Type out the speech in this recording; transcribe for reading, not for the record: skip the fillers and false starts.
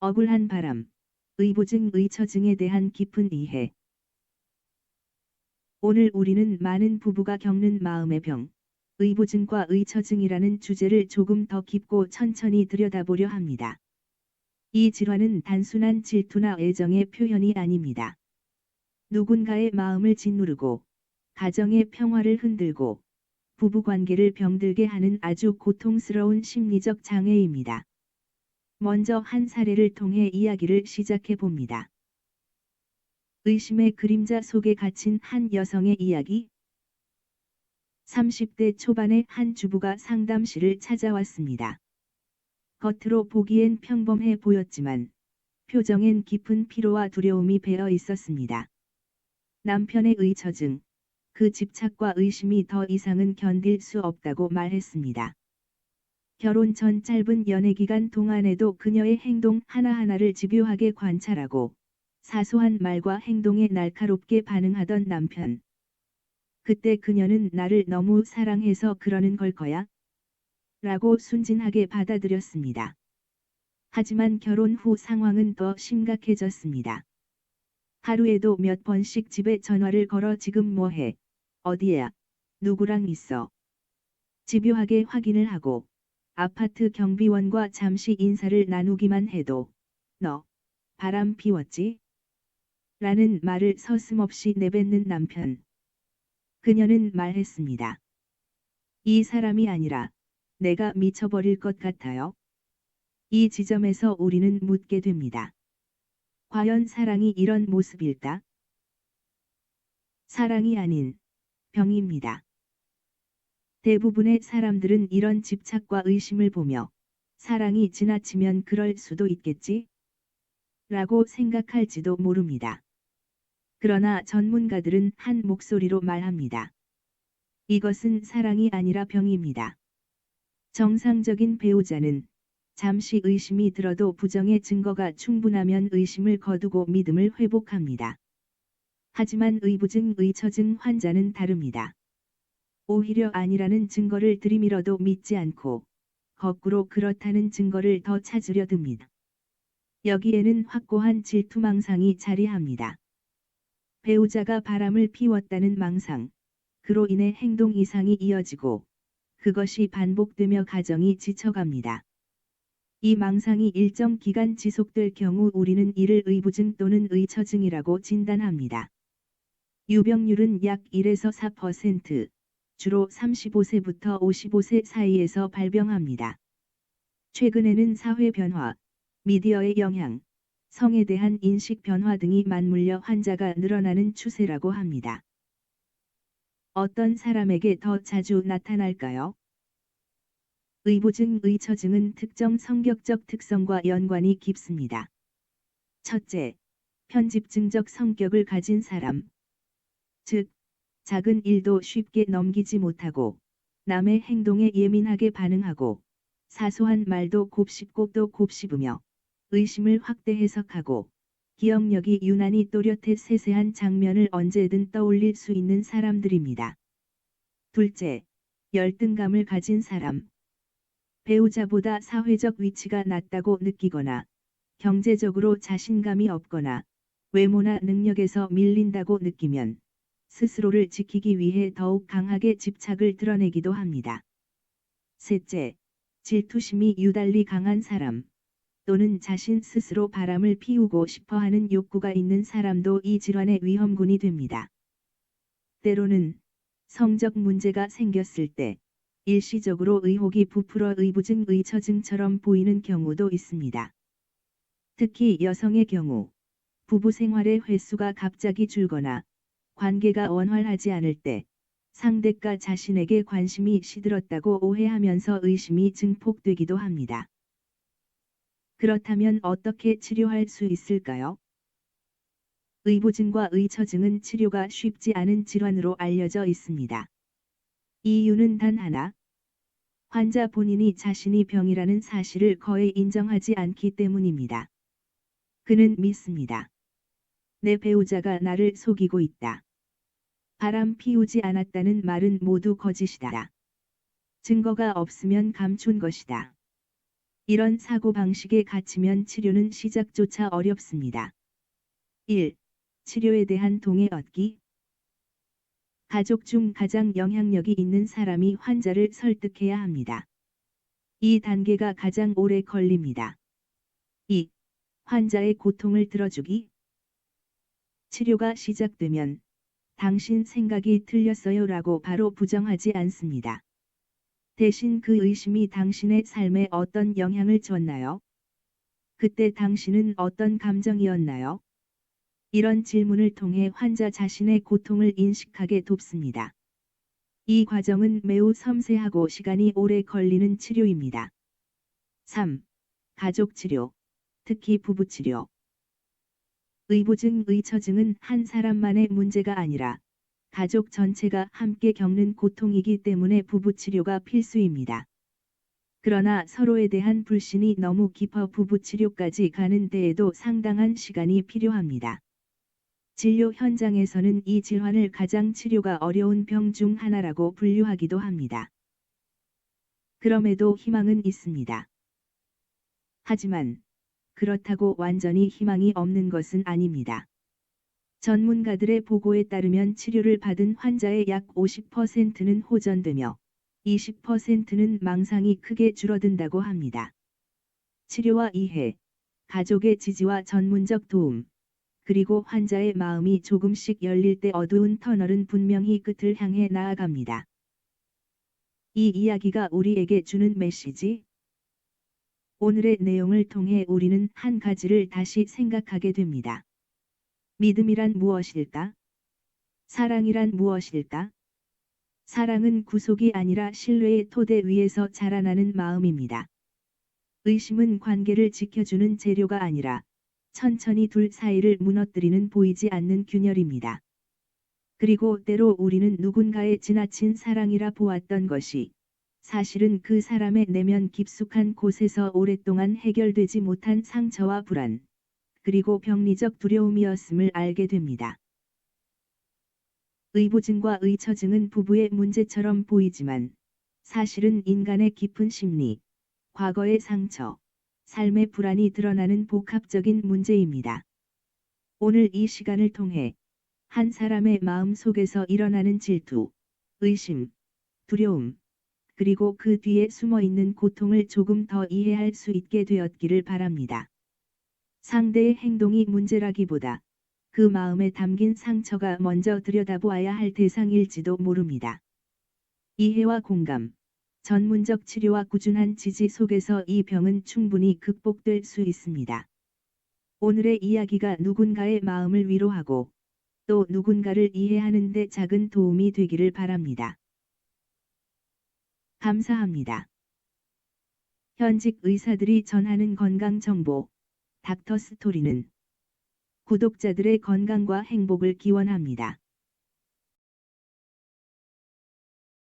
억울한 바람, 의부증 의처증에 대한 깊은 이해. 오늘 우리는 많은 부부가 겪는 마음의 병, 의부증과 의처증이라는 주제를 조금 더 깊고 천천히 들여다보려 합니다. 이 질환은 단순한 질투나 애정의 표현이 아닙니다. 누군가의 마음을 짓누르고, 가정의 평화를 흔들고, 부부관계를 병들게 하는 아주 고통스러운 심리적 장애입니다. 먼저 한 사례를 통해 이야기를 시작해 봅니다. 의심의 그림자 속에 갇힌 한 여성의 이야기. 30대 초반의 한 주부가 상담실을 찾아왔습니다. 겉으로 보기엔 평범해 보였지만 표정엔 깊은 피로와 두려움이 배어 있었습니다. 남편의 의처증, 그 집착과 의심이 더 이상은 견딜 수 없다고 말했습니다. 결혼 전 짧은 연애 기간 동안에도 그녀의 행동 하나하나를 집요하게 관찰하고 사소한 말과 행동에 날카롭게 반응하던 남편. 그때 그녀는 나를 너무 사랑해서 그러는 걸 거야? 라고 순진하게 받아들였습니다. 하지만 결혼 후 상황은 더 심각해졌습니다. 하루에도 몇 번씩 집에 전화를 걸어 지금 뭐해? 어디야? 누구랑 있어? 집요하게 확인을 하고 아파트 경비원과 잠시 인사를 나누기만 해도 너 바람 피웠지? 라는 말을 서슴없이 내뱉는 남편. 그녀는 말했습니다. 이 사람이 아니라 내가 미쳐버릴 것 같아요. 이 지점에서 우리는 묻게 됩니다. 과연 사랑이 이런 모습일까? 사랑이 아닌 병입니다. 대부분의 사람들은 이런 집착과 의심을 보며 사랑이 지나치면 그럴 수도 있겠지? 라고 생각할지도 모릅니다. 그러나 전문가들은 한 목소리로 말합니다. 이것은 사랑이 아니라 병입니다. 정상적인 배우자는 잠시 의심이 들어도 부정의 증거가 충분하면 의심을 거두고 믿음을 회복합니다. 하지만 의부증 의처증 환자는 다릅니다. 오히려 아니라는 증거를 들이밀어도 믿지 않고 거꾸로 그렇다는 증거를 더 찾으려 듭니다. 여기에는 확고한 질투망상이 자리합니다. 배우자가 바람을 피웠다는 망상, 그로 인해 행동 이상이 이어지고 그것이 반복되며 가정이 지쳐갑니다. 이 망상이 일정 기간 지속될 경우 우리는 이를 의부증 또는 의처증이라고 진단합니다. 유병률은 약 1에서 4%, 주로 35세부터 55세 사이에서 발병합니다. 최근에는 사회 변화, 미디어의 영향, 성에 대한 인식 변화 등이 맞물려 환자가 늘어나는 추세라고 합니다. 어떤 사람에게 더 자주 나타날까요? 의부증 의처증은 특정 성격적 특성과 연관이 깊습니다. 첫째, 편집증적 성격을 가진 사람. 즉, 작은 일도 쉽게 넘기지 못하고 남의 행동에 예민하게 반응하고 사소한 말도 곱씹고 또 곱씹으며 의심을 확대 해석하고 기억력이 유난히 또렷해 세세한 장면을 언제든 떠올릴 수 있는 사람들입니다. 둘째, 열등감을 가진 사람. 배우자보다 사회적 위치가 낮다고 느끼거나 경제적으로 자신감이 없거나 외모나 능력에서 밀린다고 느끼면 스스로를 지키기 위해 더욱 강하게 집착을 드러내기도 합니다. 셋째, 질투심이 유달리 강한 사람 또는 자신 스스로 바람을 피우고 싶어하는 욕구가 있는 사람도 이 질환의 위험군이 됩니다. 때로는 성적 문제가 생겼을 때 일시적으로 의혹이 부풀어 의부증 의처증처럼 보이는 경우도 있습니다. 특히 여성의 경우 부부 생활의 횟수가 갑자기 줄거나 관계가 원활하지 않을 때 상대가 자신에게 관심이 시들었다고 오해하면서 의심이 증폭되기도 합니다. 그렇다면 어떻게 치료할 수 있을까요? 의부증과 의처증은 치료가 쉽지 않은 질환으로 알려져 있습니다. 이유는 단 하나. 환자 본인이 자신이 병이라는 사실을 거의 인정하지 않기 때문입니다. 그는 믿습니다. 내 배우자가 나를 속이고 있다. 바람 피우지 않았다는 말은 모두 거짓이다. 증거가 없으면 감춘 것이다. 이런 사고방식에 갇히면 치료는 시작조차 어렵습니다. 1. 치료에 대한 동의 얻기. 가족 중 가장 영향력이 있는 사람이 환자를 설득해야 합니다. 이 단계가 가장 오래 걸립니다. 2. 환자의 고통을 들어주기. 치료가 시작되면 당신 생각이 틀렸어요 라고 바로 부정하지 않습니다. 대신 그 의심이 당신의 삶에 어떤 영향을 줬나요? 그때 당신은 어떤 감정이었나요? 이런 질문을 통해 환자 자신의 고통을 인식하게 돕습니다. 이 과정은 매우 섬세하고 시간이 오래 걸리는 치료입니다. 3. 가족 치료, 특히 부부 치료. 의부증, 의처증은 한 사람만의 문제가 아니라 가족 전체가 함께 겪는 고통이기 때문에 부부 치료가 필수입니다. 그러나 서로에 대한 불신이 너무 깊어 부부 치료까지 가는 데에도 상당한 시간이 필요합니다. 진료 현장에서는 이 질환을 가장 치료가 어려운 병 중 하나라고 분류하기도 합니다. 그럼에도 희망은 있습니다. 하지만 그렇다고 완전히 희망이 없는 것은 아닙니다. 전문가들의 보고에 따르면 치료를 받은 환자의 약 50%는 호전되며 20%는 망상이 크게 줄어든다고 합니다. 치료와 이해, 가족의 지지와 전문적 도움, 그리고 환자의 마음이 조금씩 열릴 때 어두운 터널은 분명히 끝을 향해 나아갑니다. 이 이야기가 우리에게 주는 메시지? 오늘의 내용을 통해 우리는 한 가지를 다시 생각하게 됩니다. 믿음이란 무엇일까? 사랑이란 무엇일까? 사랑은 구속이 아니라 신뢰의 토대 위에서 자라나는 마음입니다. 의심은 관계를 지켜주는 재료가 아니라 천천히 둘 사이를 무너뜨리는 보이지 않는 균열입니다. 그리고 때로 우리는 누군가의 지나친 사랑이라 보았던 것이 사실은 그 사람의 내면 깊숙한 곳에서 오랫동안 해결되지 못한 상처와 불안, 그리고 병리적 두려움이었음을 알게 됩니다. 의부증과 의처증은 부부의 문제처럼 보이지만 사실은 인간의 깊은 심리, 과거의 상처, 삶의 불안이 드러나는 복합적인 문제입니다. 오늘 이 시간을 통해 한 사람의 마음 속에서 일어나는 질투, 의심, 두려움, 그리고 그 뒤에 숨어 있는 고통을 조금 더 이해할 수 있게 되었기를 바랍니다. 상대의 행동이 문제라기보다 그 마음에 담긴 상처가 먼저 들여다보아야 할 대상일지도 모릅니다. 이해와 공감, 전문적 치료와 꾸준한 지지 속에서 이 병은 충분히 극복될 수 있습니다. 오늘의 이야기가 누군가의 마음을 위로하고 또 누군가를 이해하는 데 작은 도움이 되기를 바랍니다. 감사합니다. 현직 의사들이 전하는 건강 정보, 닥터 스토리는 구독자들의 건강과 행복을 기원합니다.